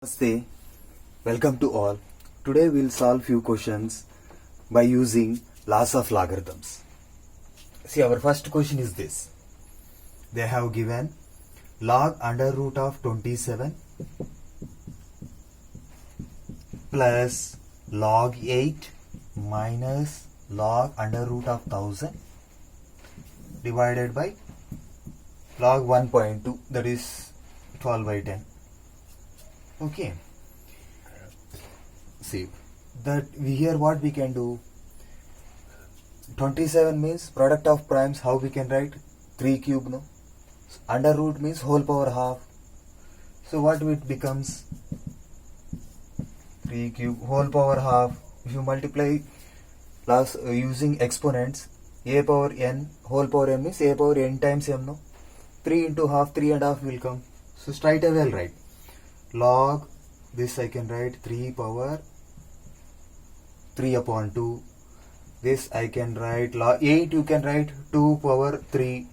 Namaste, welcome to all. Today we'll solve few questions by using laws of logarithms. See, our first question is this. They have given log under root of 27 plus log 8 minus log under root of 1000 divided by log 1.2, that is 12 by 10. Okay, see that here what we can do, 27 means product of primes, how we can write 3 cube, no? Under root means whole power half, so what it becomes 3 cube whole power half. If you multiply plus using exponents, a power n whole power n means a power n times m, no? 3 into half, 3 and half will come, so straight away I'll write log this. I can write 3 power 3 upon 2. This I can write log 8, you can write 2 power 3.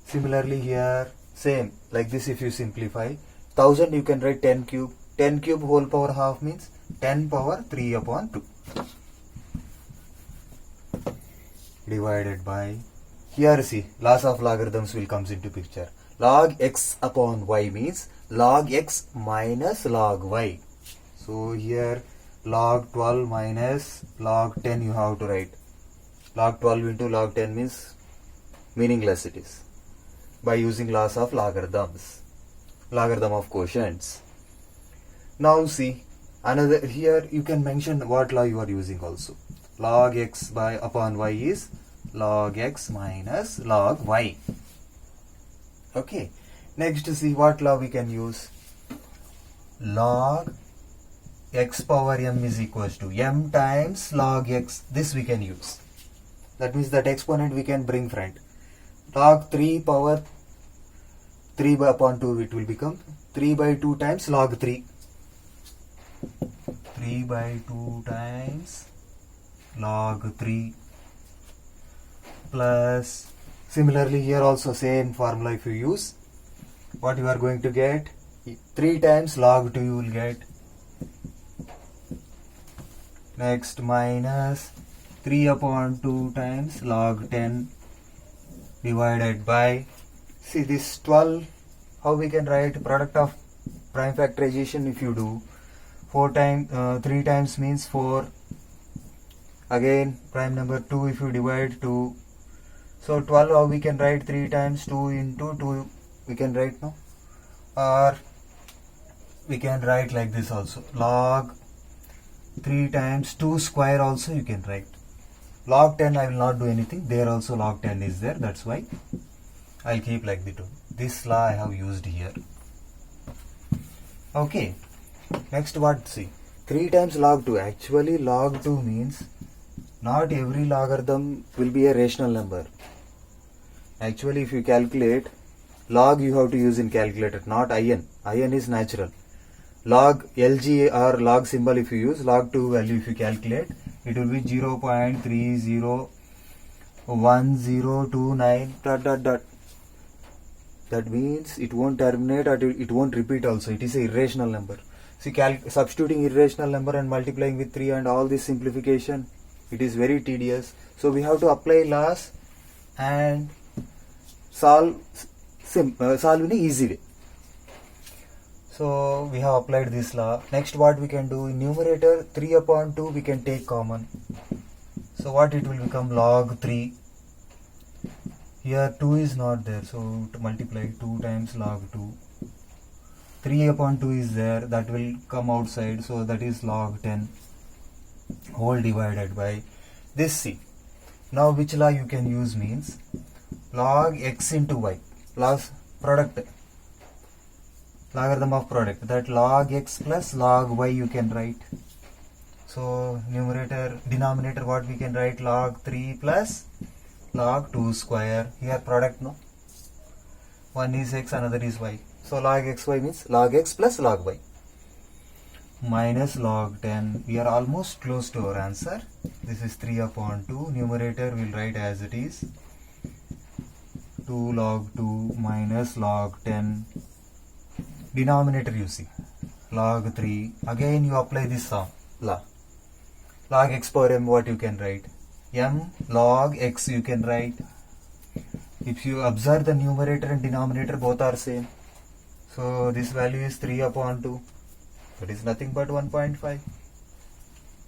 Similarly here same like this. If you simplify 1000, you can write 10 cube. 10 cube whole power half means 10 power 3 upon 2 divided by, here see laws of logarithms will comes into picture. Log x upon y means log x minus log y. So here log 12 minus log 10 you have to write. Log 12 into log 10 means meaningless it is, by using laws of logarithms, logarithm of quotients. Now see another, here you can mention what law you are using also. Log x by upon y is log x minus log y. Okay, next see what law we can use. Log x power m is equals to m times log x. This we can use. That means that exponent we can bring front. Log 3 power 3 by upon 2, it will become 3 by 2 times log 3. 3 by 2 times log 3 plus, similarly here also same formula if you use, what you are going to get, 3 times log 2 you will get. Next minus 3 upon 2 times log 10 divided by, see this 12, how we can write product of prime factorization. If you do 3 times means 4, again prime number 2, if you divide 2, so 12 how we can write 3 times 2 into 2 we can write, no? Or we can write like this also, log 3 times 2 square also you can write. Log 10 I will not do anything, there also log 10 is there, that's why I'll keep like the 2. This law I have used here. Okay, next what, see 3 times log 2, actually log 2 means not every logarithm will be a rational number. Actually if you calculate log, you have to use in calculator, not in. In is natural. Log LG or log symbol if you use, log 2 value if you calculate, it will be 0.301029 dot dot dot. That means it won't terminate or it won't repeat also. It is a irrational number. See, substituting irrational number and multiplying with 3 and all this simplification, it is very tedious. So we have to apply laws and solve in an easy way. So we have applied this law. Next what we can do, in numerator 3 upon 2 we can take common. So what it will become, log 3. Here 2 is not there, so to multiply 2 times log 2. 3 upon 2 is there, that will come outside, so that is log 10 whole divided by this. C. Now which law you can use means log x into y, loss product, logarithm of product, that log x plus log y you can write. So denominator what we can write, log 3 plus log 2 square. Here product, no, one is x, another is y, so log xy means log x plus log y minus log 10. We are almost close to our answer. This is 3 upon 2. Numerator will write as it is, 2 log 2 minus log 10 denominator you see, log 3, again you apply this law. Log x power m, what you can write? M log x you can write. If you observe the numerator and denominator both are same, so this value is 3 upon 2. That is nothing but 1.5.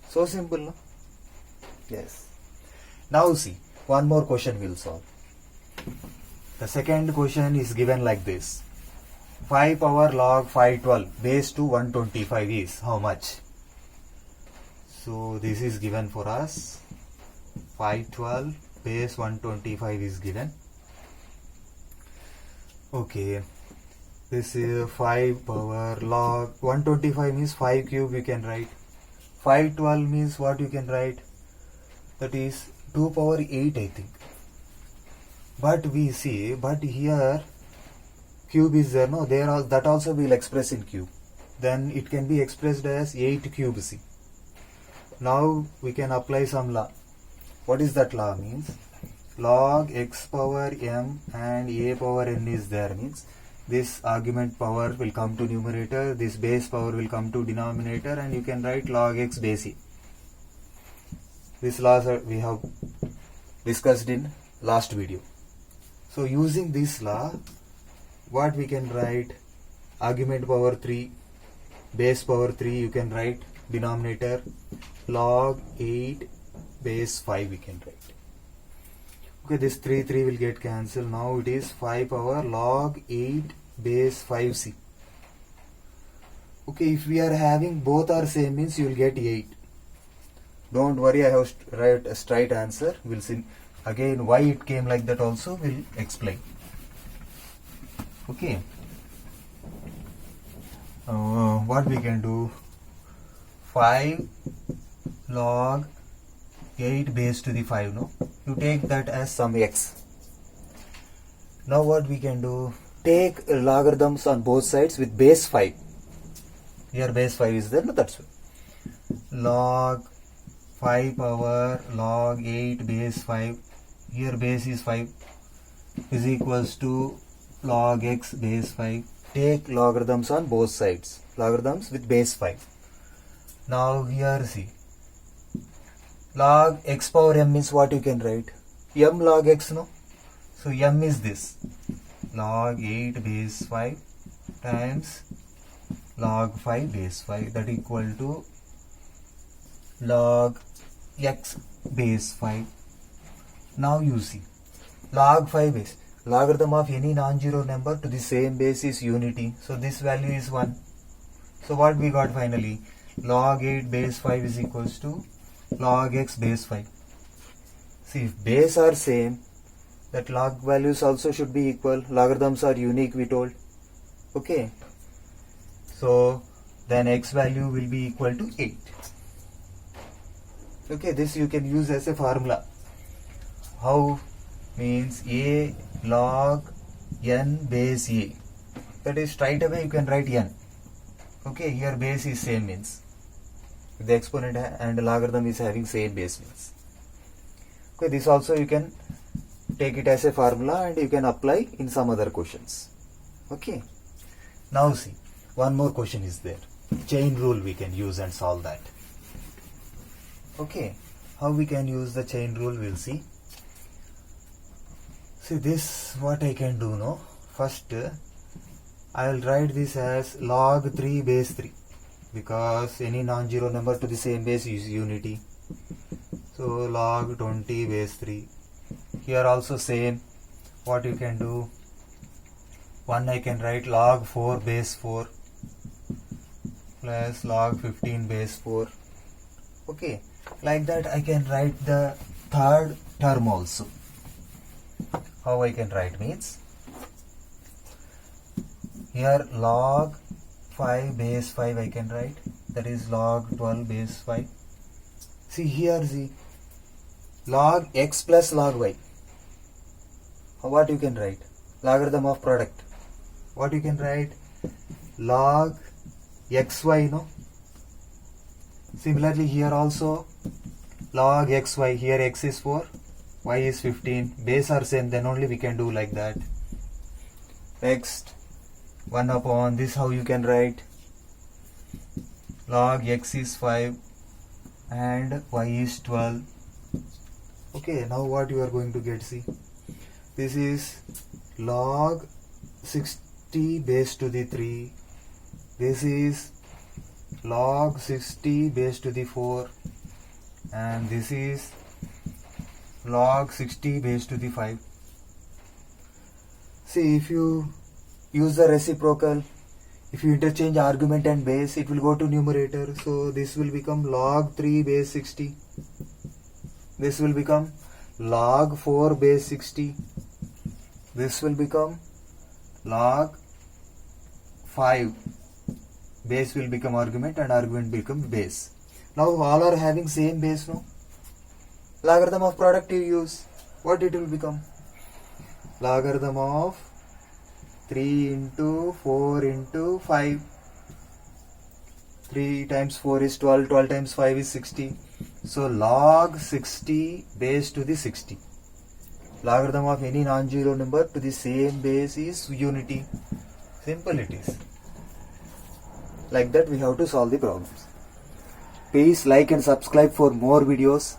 So simple, no? Yes. Now see, one more question we'll solve. The second question is given like this. 5 power log 512 base to 125 is how much? So this is given for us. 512 base 125 is given. Okay. This is 5 power log 125 means 5 cube we can write. 512 means what you can write? That is 2 power 8 I think. But we see, but here cube is there, no? There are, that also will express in cube. Then it can be expressed as 8 cube C. Now we can apply some law. What is that law means? Log x power m and a power n is there means this argument power will come to numerator, this base power will come to denominator, and you can write log x base a. These laws we have discussed in last video. So using this law, what we can write? Argument power 3, base power 3, you can write denominator log 8 base 5 we can write. Okay, this 3 will get cancelled. Now it is 5 power log 8 base 5c. Okay, if we are having both are same means you will get 8. Don't worry, I have write a straight answer. We'll see again why it came like that also we'll explain. Okay. What we can do? 5 log 8 base to the 5, no? You take that as some x. Now what we can do? Take logarithms on both sides with base 5. Here base 5 is there, no? That's why. Log 5 power log 8 base 5. Here base is 5 is equals to log x base 5. Take logarithms on both sides. Logarithms with base 5. Now here see. Log x power m means what you can write? M log x, no? So m is this. Log 8 base 5 times log 5 base 5, that equal to log x base 5. Now you see. Log 5 base. Logarithm of any non-zero number to the same base is unity. So this value is 1. So what we got finally? Log 8 base 5 is equals to log x base 5. See, if base are same, that log values also should be equal. Logarithms are unique, we told. Okay. So then x value will be equal to 8. Okay, this you can use as a formula. How? Means a log n base a. That is straight away you can write n. Okay, here base is same means. The exponent and logarithm is having same base means. Okay, this also you can take it as a formula and you can apply in some other questions. Okay. Now see, one more question is there. Chain rule we can use and solve that. Okay, how we can use the chain rule we'll see. See this what I can do now. First I will write this as log 3 base 3 because any non-zero number to the same base is unity. So log 20 base 3. Here also same. What you can do? 1 I can write log 4 base 4 plus log 15 base 4. Okay, like that I can write the third term also. How I can write means here log 5 base 5 I can write, that is log 12 base 5. See here see log x plus log y. What you can write? Logarithm of product. What you can write? Log xy, no? Similarly here also log xy. Here x is 4, y is 15. Base are same, then only we can do like that. Next 1 upon this, how you can write? Log x is 5 and y is 12. Okay, now what you are going to get? See, this is log 60 base to the 3. This is log 60 base to the 4, and this is log 60 base to the 5. See, if you use the reciprocal, if you interchange argument and base, it will go to numerator. So this will become log 3 base 60. This will become log 4 base 60. This will become log 5. Base will become argument and argument will become base. Now all are having same base, no? Logarithm of product you use. What it will become? Logarithm of 3 into 4 into 5. 3 times 4 is 12. 12 times 5 is 60. So log 60 base to the 60. Logarithm of any non-zero number to the same base is unity. Simple it is. Like that we have to solve the problems. Please like and subscribe for more videos.